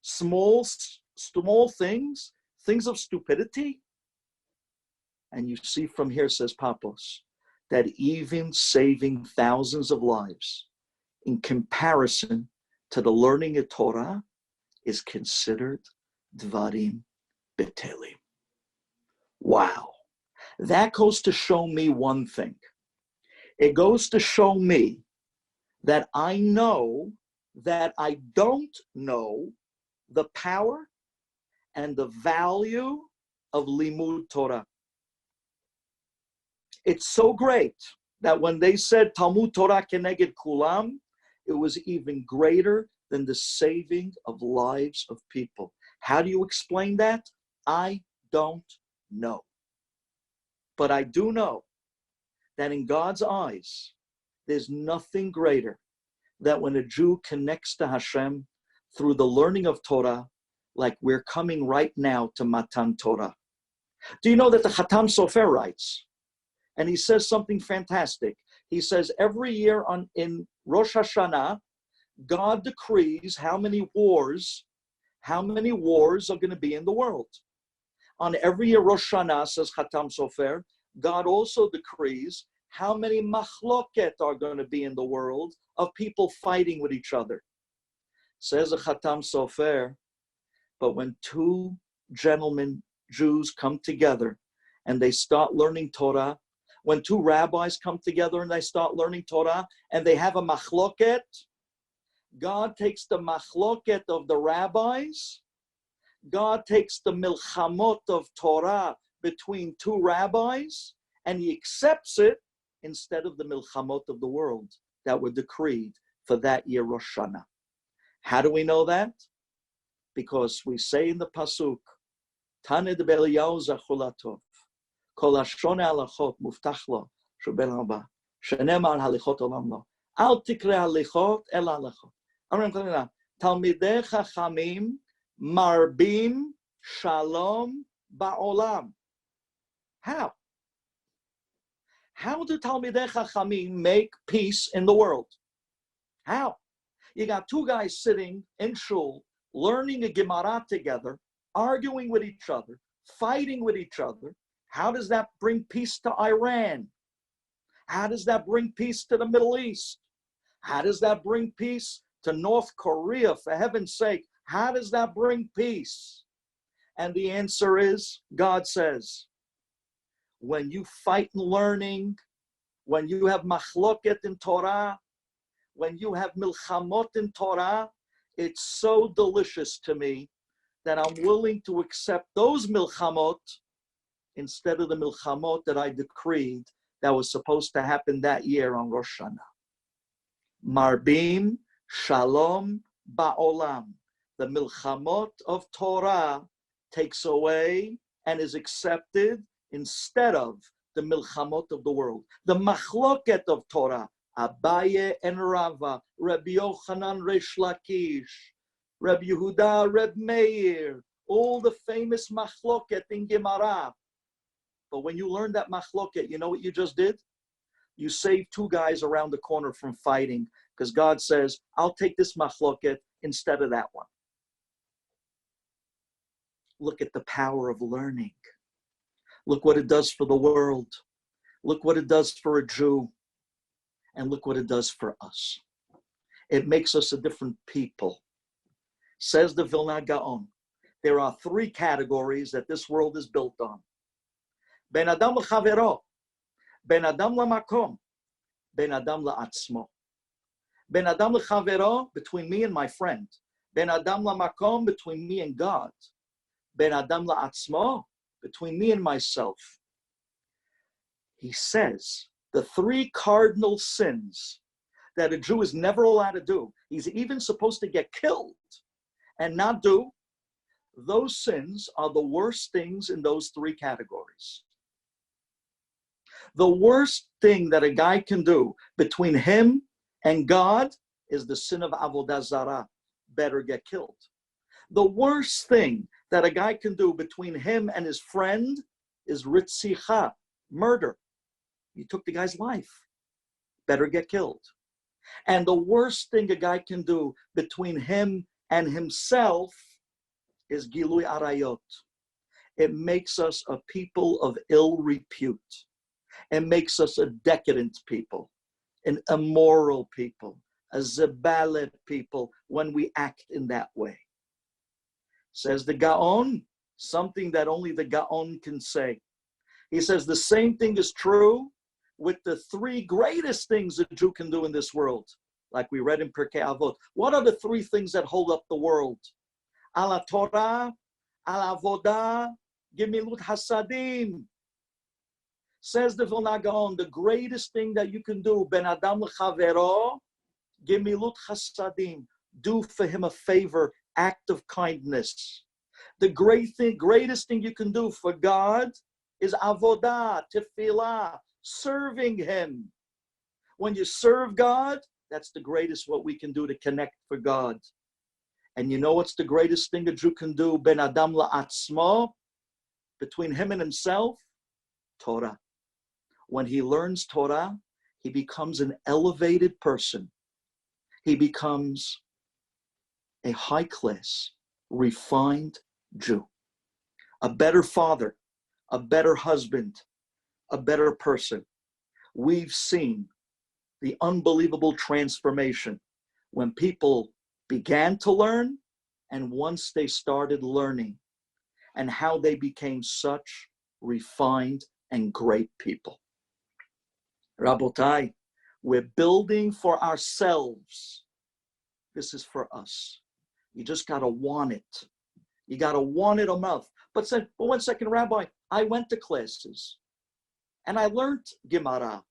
Small things, things of stupidity? And you see from here, says Papos, that even saving thousands of lives in comparison to the learning of Torah is considered dvarim betelim. Wow. That goes to show me one thing. It goes to show me that I know that I don't know the power and the value of limud Torah. It's so great that when they said Talmud Torah keneged kulam, it was even greater than the saving of lives of people. How do you explain that? I don't know. But I do know that in God's eyes, there's nothing greater that when a Jew connects to Hashem through the learning of Torah, like we're coming right now to Matan Torah. Do you know that the Chatam Sofer writes, and he says something fantastic. He says every year in Rosh Hashanah, God decrees how many wars are going to be in the world. On every year Rosh Hashanah, says Chatam Sofer, God also decrees how many machloket are going to be in the world of people fighting with each other. Says a Chatam Sofer, but when two gentlemen, Jews, come together and they start learning Torah, when two rabbis come together and they start learning Torah and they have a machloket, God takes the machloket of the rabbis, God takes the milchamot of Torah between two rabbis, and he accepts it instead of the milchamot of the world that were decreed for that year Rosh Hashanah. How do we know that? Because we say in the pasuk, Taned Beliyahu Zachulatov, Kol Hashon Halachot Muftach Lo, Shubel Haba, Shenemar Halichot Olam Lo, Al Tikre Halichot El Halachot. Talmidei Chachamim Marbim Shalom Ba'olam. How? How do Talmidei Chachamim make peace in the world? How? You got two guys sitting in shul, learning a Gemara together, arguing with each other, fighting with each other. How does that bring peace to Iran? How does that bring peace to the Middle East? How does that bring peace to North Korea, for heaven's sake? How does that bring peace? And the answer is, God says, when you fight in learning, when you have machloket in Torah, when you have milchamot in Torah, it's so delicious to me that I'm willing to accept those milchamot instead of the milchamot that I decreed that was supposed to happen that year on Rosh Hashanah. Marbim Shalom Ba'olam. The milchamot of Torah takes away and is accepted instead of the milchamot of the world. The machloket of Torah, Abaye and Rava, Rabbi Yochanan Resh Lakish, Rabbi Yehuda, Reb Meir, all the famous machloket in Gemara. But when you learn that machloket, you know what you just did? You saved two guys around the corner from fighting, because God says, I'll take this machloket instead of that one. Look at the power of learning. Look what it does for the world. Look what it does for a Jew. And look what it does for us. It makes us a different people. Says the Vilna Gaon, there are three categories that this world is built on. Ben Adam l'chavero, Ben Adam l'makom, Ben Adam l'atzmo. Ben Adam l'chavero, between me and my friend. Ben Adam l'makom, between me and God. Ben Adam l'atzmo, between me and myself. He says the three cardinal sins that a Jew is never allowed to do, he's even supposed to get killed and not do, those sins are the worst things in those three categories. The worst thing that a guy can do between him and God is the sin of avodah zarah. Better get killed. The worst thing that a guy can do between him and his friend is ritzicha, murder. You took the guy's life. Better get killed. And the worst thing a guy can do between him and himself is gilui arayot. It makes us a people of ill repute. It makes us a decadent people, an immoral people, a zebalet people when we act in that way. Says the Gaon, something that only the Gaon can say. He says the same thing is true with the three greatest things a Jew can do in this world. Like we read in Pirkei Avot. What are the three things that hold up the world? Ala Torah, ala Avodah, Gemilut Hasadim. Says the Vilna Gaon, the greatest thing that you can do, Ben Adam l'chavero, Gemilut Hasadim. Do for him a favor, act of kindness. The greatest thing you can do for God is avodah, tefillah, serving him. When you serve God, that's the greatest what we can do to connect for God. And you know what's the greatest thing a Jew can do? Ben Adam la'atzmo, between him and himself? Torah. When he learns Torah, he becomes an elevated person. he becomes a high-class, refined Jew, a better father, a better husband, a better person. We've seen the unbelievable transformation when people began to learn and once they started learning, and how they became such refined and great people. Rabotai, we're building for ourselves. This is for us. You just got to want it. You got to want it enough. But 1 second, Rabbi, I went to classes and I learned Gemara.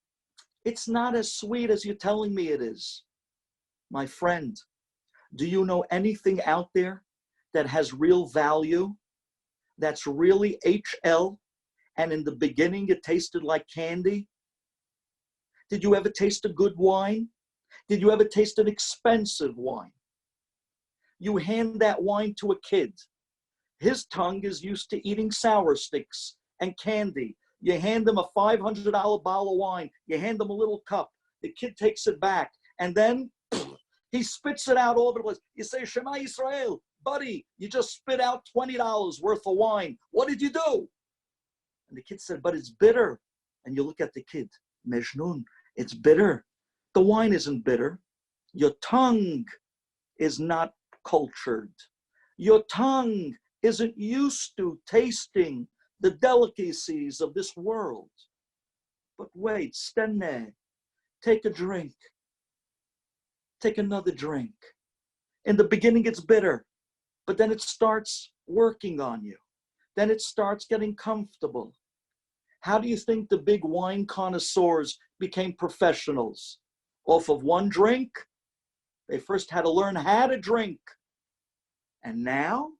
It's not as sweet as you're telling me it is. My friend, do you know anything out there that has real value, that's really HL, and in the beginning it tasted like candy? Did you ever taste a good wine? Did you ever taste an expensive wine? You hand that wine to a kid. His tongue is used to eating sour sticks and candy. You hand him a $500 bottle of wine. You hand him a little cup. The kid takes it back, and then he spits it out all over the place. You say, Shema Yisrael, buddy, you just spit out $20 worth of wine. What did you do? And the kid said, but it's bitter. And you look at the kid, Mejnun, it's bitter. The wine isn't bitter. Your tongue is not cultured. Your tongue isn't used to tasting the delicacies of this world. But wait, stand there. Take a drink. Take another drink. In the beginning, it's bitter, but then it starts working on you. Then it starts getting comfortable. How do you think the big wine connoisseurs became professionals? Off of one drink? They first had to learn how to drink. And now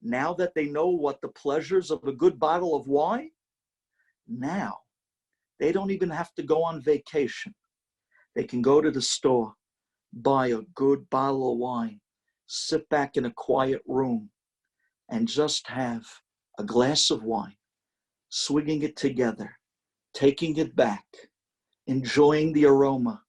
that they know what the pleasures of a good bottle of wine, now they don't even have to go on vacation. They can go to the store, buy a good bottle of wine, sit back in a quiet room, and just have a glass of wine, swigging it together, taking it back, enjoying the aroma,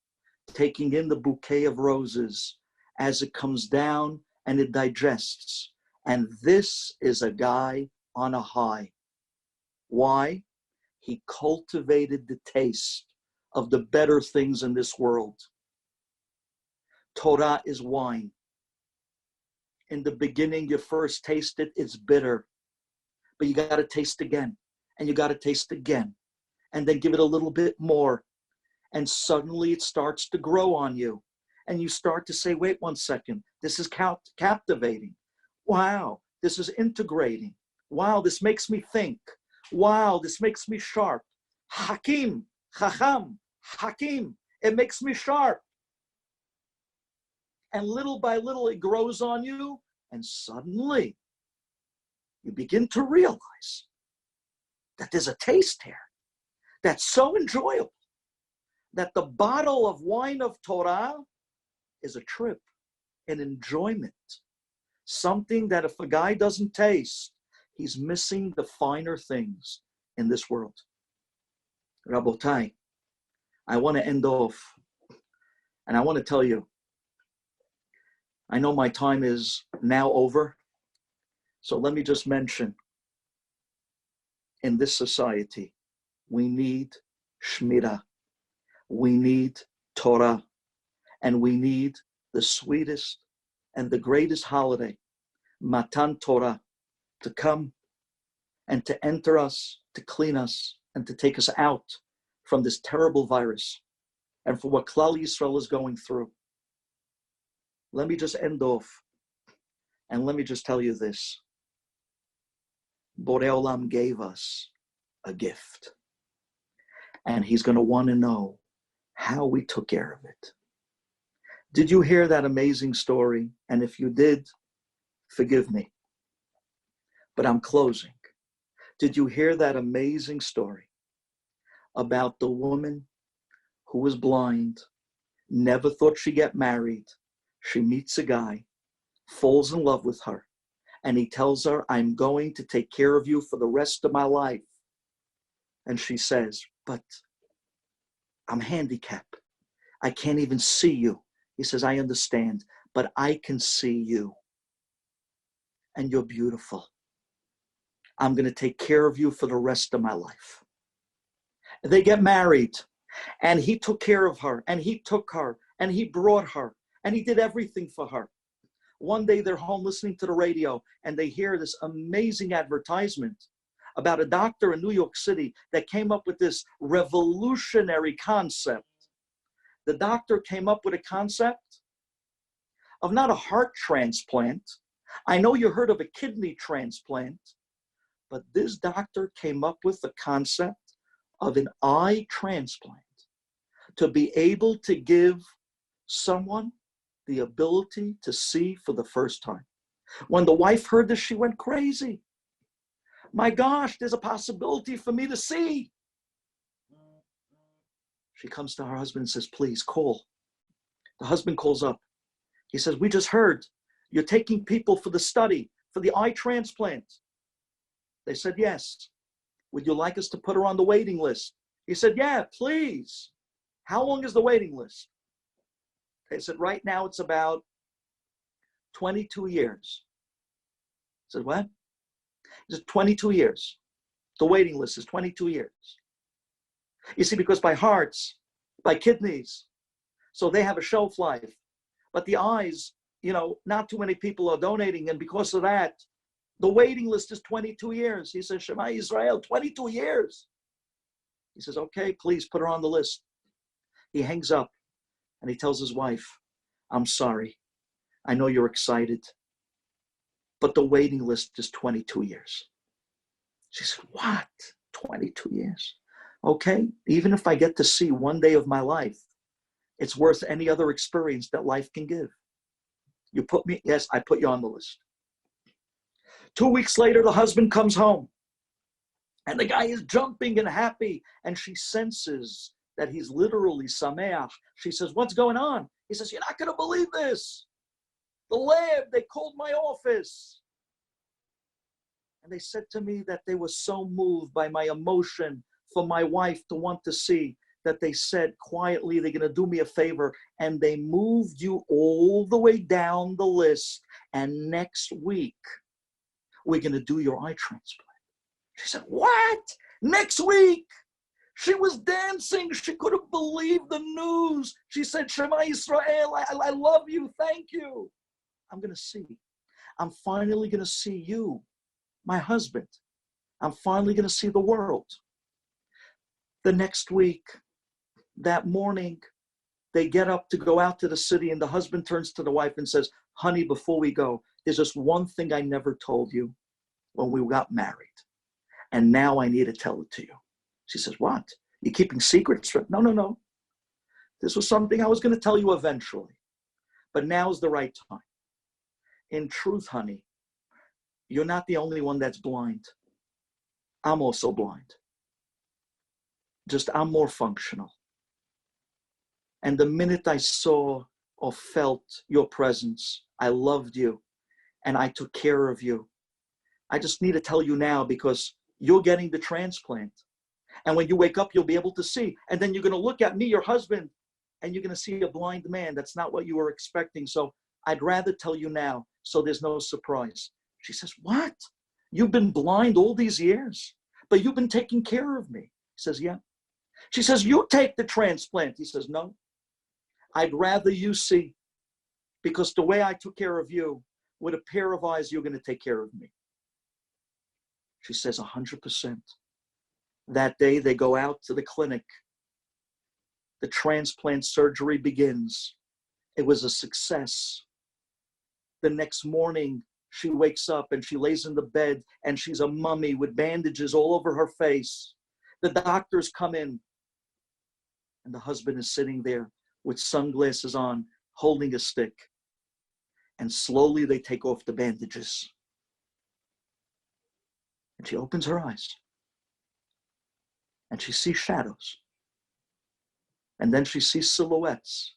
taking in the bouquet of roses as it comes down and it digests. And this is a guy on a high. Why? He cultivated the taste of the better things in this world. Torah is wine. In the beginning, you first taste it, it's bitter. But you got to taste again, and you got to taste again, and then give it a little bit more. And suddenly it starts to grow on you. And you start to say, wait 1 second, this is captivating. Wow, this is integrating. Wow, this makes me think. Wow, this makes me sharp. Hakim, Chacham, Hakim, it makes me sharp. And little by little it grows on you, and suddenly you begin to realize that there's a taste here that's so enjoyable that the bottle of wine of Torah is a trip, an enjoyment, something that if a guy doesn't taste, he's missing the finer things in this world. Rabotai, I want to end off, and I want to tell you, I know my time is now over, so let me just mention, in this society, we need Shmira, we need Torah, and we need the sweetest and the greatest holiday, Matan Torah, to come and to enter us, to clean us, and to take us out from this terrible virus and for what Klal Yisrael is going through. Let me just end off, and let me just tell you this. Borei Olam gave us a gift, and he's going to want to know how we took care of it. Did you hear that amazing story? And if you did, forgive me. But I'm closing. Did you hear that amazing story about the woman who was blind, never thought she'd get married? She meets a guy, falls in love with her, and he tells her, I'm going to take care of you for the rest of my life. And she says, but I'm handicapped. I can't even see you. He says, I understand, but I can see you. And you're beautiful. I'm going to take care of you for the rest of my life. They get married, and he took care of her, and he took her, and he brought her, and he did everything for her. One day they're home listening to the radio, and they hear this amazing advertisement about a doctor in New York City that came up with this revolutionary concept. The doctor came up with a concept of not a heart transplant. I know you heard of a kidney transplant, but this doctor came up with the concept of an eye transplant to be able to give someone the ability to see for the first time. When the wife heard this, she went crazy. My gosh, there's a possibility for me to see. She comes to her husband and says, please call. The husband calls up. He says, we just heard you're taking people for the study, for the eye transplant. They said, yes. Would you like us to put her on the waiting list? He said, yeah, please. How long is the waiting list? They said, right now it's about 22 years. I said, what? He said, 22 years. The waiting list is 22 years. You see, because by hearts, by kidneys, so they have a shelf life. But the eyes, not too many people are donating, and because of that, the waiting list is 22 years. He says, Shema Israel, 22 years. He says, okay, please put her on the list. He hangs up and he tells his wife, I'm sorry. I know you're excited, but the waiting list is 22 years. She said, what? 22 years? Okay, even if I get to see one day of my life, it's worth any other experience that life can give. You put me, yes, I put you on the list. 2 weeks later, the husband comes home and the guy is jumping and happy, and she senses that he's literally sameach. She says, what's going on? He says, you're not going to believe this. The lab, they called my office. And they said to me that they were so moved by my emotion for my wife to want to see, that they said quietly, they're going to do me a favor, and they moved you all the way down the list, and next week we're going to do your eye transplant. She said, what? Next week? She was dancing. She couldn't believe the news. She said, Shema Israel, I love you. Thank you. I'm going to see. I'm finally going to see you, my husband. I'm finally going to see the world. The next week, that morning, they get up to go out to the city, and the husband turns to the wife and says, honey, before we go, there's just one thing I never told you when we got married, and now I need to tell it to you. She says, what? You're keeping secrets? No. This was something I was going to tell you eventually, but now's the right time. In truth, honey, you're not the only one that's blind. I'm also blind. Just I'm more functional. And the minute I saw or felt your presence, I loved you and I took care of you. I just need to tell you now, because you're getting the transplant. And when you wake up, you'll be able to see. And then you're going to look at me, your husband, and you're going to see a blind man. That's not what you were expecting. So I'd rather tell you now, so there's no surprise. She says, what? You've been blind all these years, but you've been taking care of me. He says, yeah. She says, you take the transplant. He says, no. I'd rather you see, because the way I took care of you, with a pair of eyes, you're going to take care of me. She says, 100%. That day, they go out to the clinic. The transplant surgery begins. It was a success. The next morning, she wakes up and she lays in the bed, and she's a mummy with bandages all over her face. The doctors come in, and the husband is sitting there with sunglasses on, holding a stick. And slowly they take off the bandages. And she opens her eyes. And she sees shadows. And then she sees silhouettes.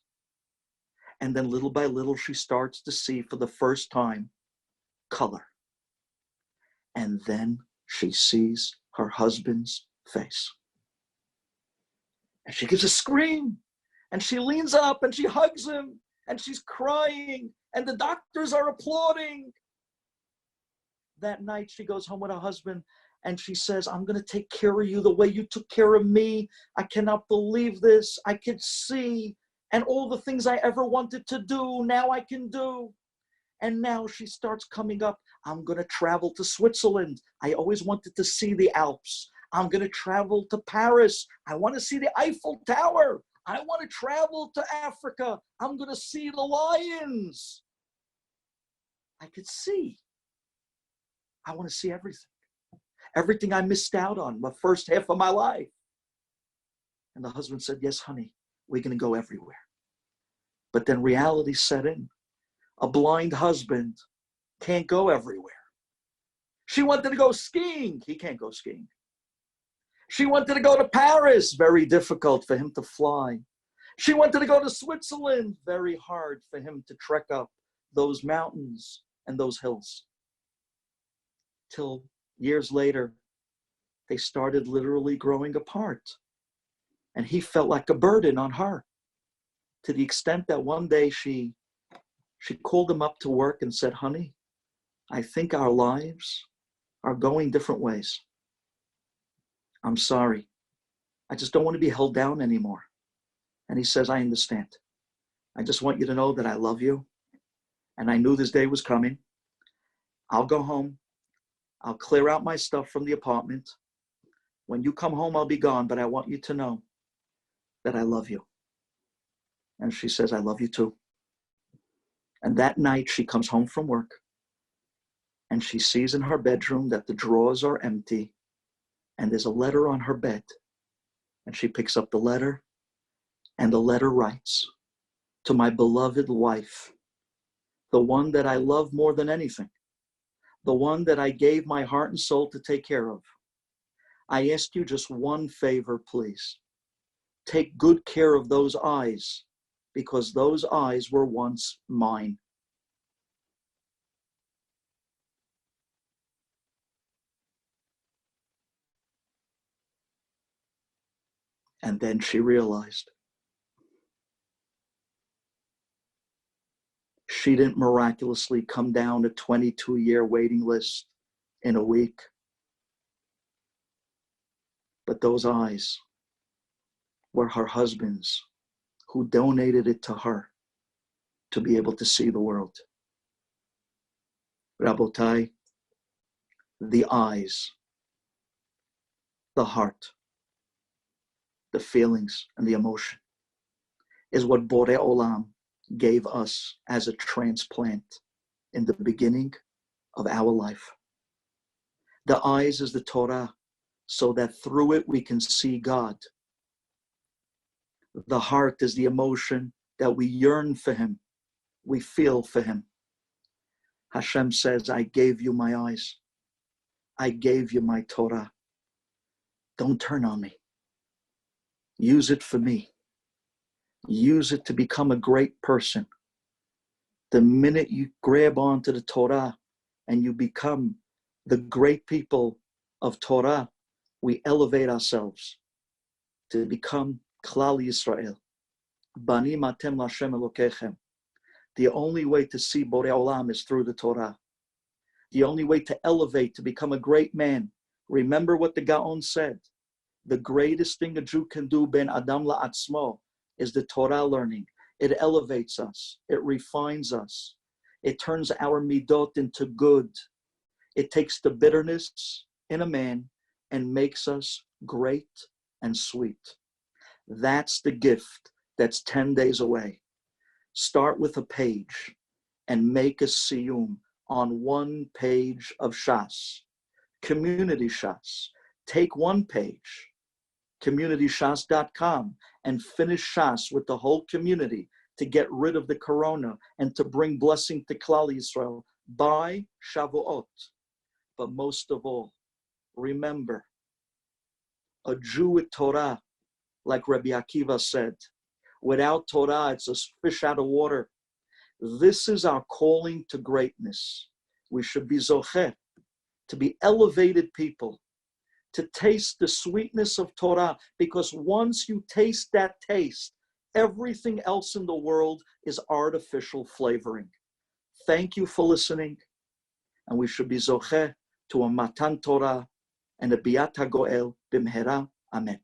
And then little by little, she starts to see for the first time color. And then she sees her husband's face. And she gives a scream. And she leans up and she hugs him. and she's crying, and the doctors are applauding. That night, she goes home with her husband, and she says, I'm going to take care of you the way you took care of me. I cannot believe this. I could see, and all the things I ever wanted to do, now I can do. And now she starts coming up. I'm going to travel to Switzerland. I always wanted to see the Alps. I'm going to travel to Paris. I want to see the Eiffel Tower. I want to travel to Africa. I'm going to see the lions. I could see. I want to see everything. Everything I missed out on the first half of my life. And the husband said, yes, honey, we're going to go everywhere. But then reality set in. A blind husband can't go everywhere. She wanted to go skiing. He can't go skiing. She wanted to go to Paris. Very difficult for him to fly. She wanted to go to Switzerland. Very hard for him to trek up those mountains and those hills. Till years later, they started literally growing apart. And he felt like a burden on her, to the extent that one day she called him up to work and said, honey, I think our lives are going different ways. I'm sorry. I just don't want to be held down anymore. And he says, I understand. I just want you to know that I love you. And I knew this day was coming. I'll go home. I'll clear out my stuff from the apartment. When you come home, I'll be gone, but I want you to know that I love you. And she says, I love you too. And that night she comes home from work and she sees in her bedroom that the drawers are empty and there's a letter on her bed. And she picks up the letter, and the letter writes, to my beloved wife, the one that I love more than anything, the one that I gave my heart and soul to take care of. I ask you just one favor, please. Take good care of those eyes, because those eyes were once mine. And then she realized she didn't miraculously come down a 22-year waiting list in a week. But those eyes were her husband's, who donated it to her to be able to see the world. Rabotai, the eyes, the heart, the feelings, and the emotion is what Borei Olam gave us as a transplant in the beginning of our life. The eyes is the Torah, so that through it we can see God. The heart is the emotion that we yearn for him, we feel for him. Hashem says, I gave you my eyes. I gave you my Torah. Don't turn on me. Use it for me. Use it to become a great person. The minute you grab onto the Torah and you become the great people of Torah, we elevate ourselves to become Klal Yisrael. Banim atem l'Hashem Elokechem. The only way to see Borei Olam is through the Torah. The only way to elevate, to become a great man. Remember what the Gaon said. The greatest thing a Jew can do, ben Adam la'atzmo, is the Torah learning. It elevates us. It refines us. It turns our midot into good. It takes the bitterness in a man and makes us great and sweet. That's the gift that's 10 days away. Start with a page and make a siyum on one page of Shas, community Shas. Take one page, communityshas.com, and finish Shas with the whole community to get rid of the corona and to bring blessing to Klal Yisrael by Shavuot. But most of all, remember, a Jew with Torah, like Rabbi Akiva said, without Torah, it's a fish out of water. This is our calling to greatness. We should be zocheh, to be elevated people, to taste the sweetness of Torah, because once you taste that taste, Everything else in the world is artificial flavoring. Thank you for listening. And we should be zocheh to a matan Torah and a biat hagoel bimhera. Amen.